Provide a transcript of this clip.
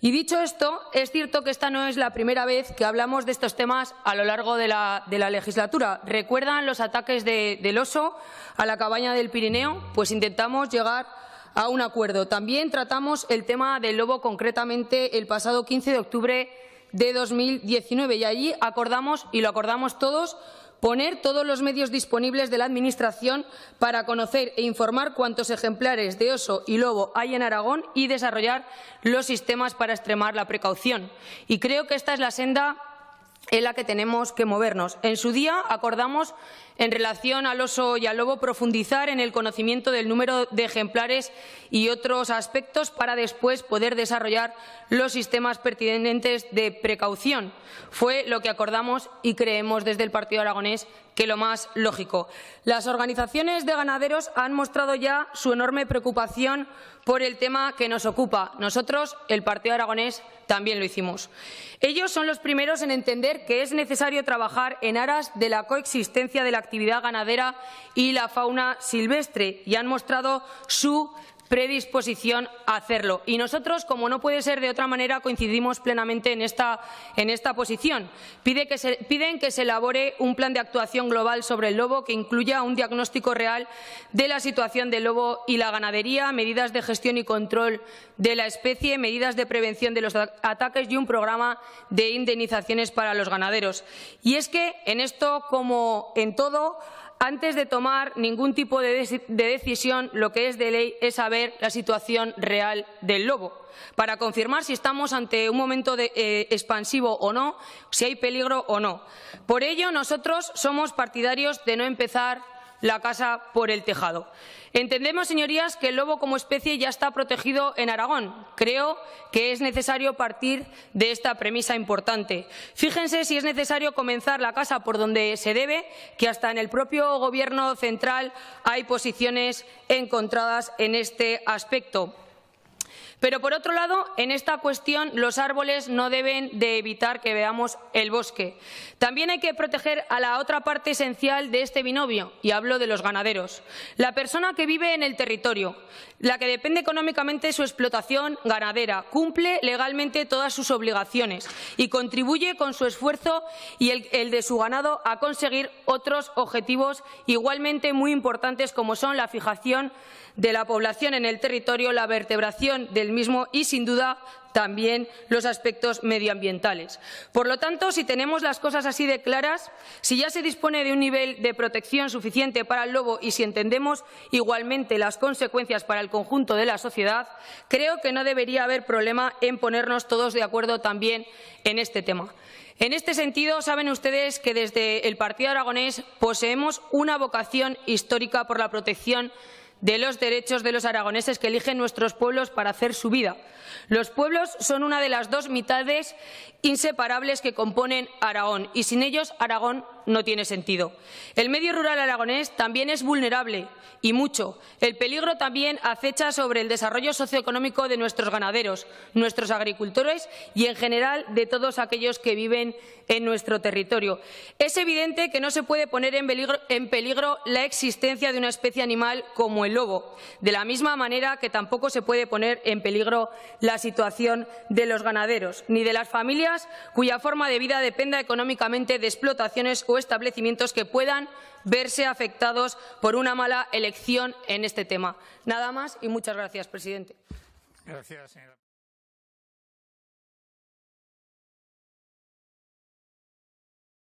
Y dicho esto, es cierto que esta no es la primera vez que hablamos de estos temas a lo largo de la legislatura. ¿Recuerdan los ataques del oso a la cabaña del Pirineo? Pues intentamos llegar a un acuerdo. También tratamos el tema del lobo, concretamente el pasado 15 de octubre de 2019, y allí acordamos, y lo acordamos todos, poner todos los medios disponibles de la Administración para conocer e informar cuántos ejemplares de oso y lobo hay en Aragón y desarrollar los sistemas para extremar la precaución. Y creo que esta es la senda en la que tenemos que movernos. En su día acordamos, en relación al oso y al lobo, profundizar en el conocimiento del número de ejemplares y otros aspectos para después poder desarrollar los sistemas pertinentes de precaución. Fue lo que acordamos y creemos desde el Partido Aragonés que lo más lógico. Las organizaciones de ganaderos han mostrado ya su enorme preocupación por el tema que nos ocupa. Nosotros, el Partido Aragonés, también lo hicimos. Ellos son los primeros en entender que es necesario trabajar en aras de la coexistencia de la actividad ganadera y la fauna silvestre, y han mostrado su predisposición a hacerlo. Y nosotros, como no puede ser de otra manera, coincidimos plenamente en esta posición. Piden que se elabore un plan de actuación global sobre el lobo que incluya un diagnóstico real de la situación del lobo y la ganadería, medidas de gestión y control de la especie, medidas de prevención de los ataques y un programa de indemnizaciones para los ganaderos. Y es que en esto, como en todo, antes de tomar ningún tipo de decisión, lo que es de ley es saber la situación real del lobo, para confirmar si estamos ante un momento expansivo o no, si hay peligro o no. Por ello, nosotros somos partidarios de no empezar la casa por el tejado. Entendemos, señorías, que el lobo como especie ya está protegido en Aragón. Creo que es necesario partir de esta premisa importante. Fíjense si es necesario comenzar la casa por donde se debe, que hasta en el propio Gobierno central hay posiciones encontradas en este aspecto. Pero, por otro lado, en esta cuestión los árboles no deben de evitar que veamos el bosque. También hay que proteger a la otra parte esencial de este binomio, y hablo de los ganaderos. La persona que vive en el territorio, la que depende económicamente de su explotación ganadera, cumple legalmente todas sus obligaciones y contribuye con su esfuerzo y el de su ganado a conseguir otros objetivos igualmente muy importantes, como son la fijación de la población en el territorio, la vertebración del mismo y, sin duda, también los aspectos medioambientales. Por lo tanto, si tenemos las cosas así de claras, si ya se dispone de un nivel de protección suficiente para el lobo y si entendemos igualmente las consecuencias para el conjunto de la sociedad, creo que no debería haber problema en ponernos todos de acuerdo también en este tema. En este sentido, saben ustedes que desde el Partido Aragonés poseemos una vocación histórica por la protección de los derechos de los aragoneses que eligen nuestros pueblos para hacer su vida. Los pueblos son una de las dos mitades inseparables que componen Aragón, y sin ellos Aragón no tiene sentido. El medio rural aragonés también es vulnerable, y mucho. El peligro también acecha sobre el desarrollo socioeconómico de nuestros ganaderos, nuestros agricultores y, en general, de todos aquellos que viven en nuestro territorio. Es evidente que no se puede poner en peligro la existencia de una especie animal como el lobo, de la misma manera que tampoco se puede poner en peligro la situación de los ganaderos, ni de las familias cuya forma de vida dependa económicamente de explotaciones o establecimientos que puedan verse afectados por una mala elección en este tema. Nada más y muchas gracias, presidente. Gracias, señora.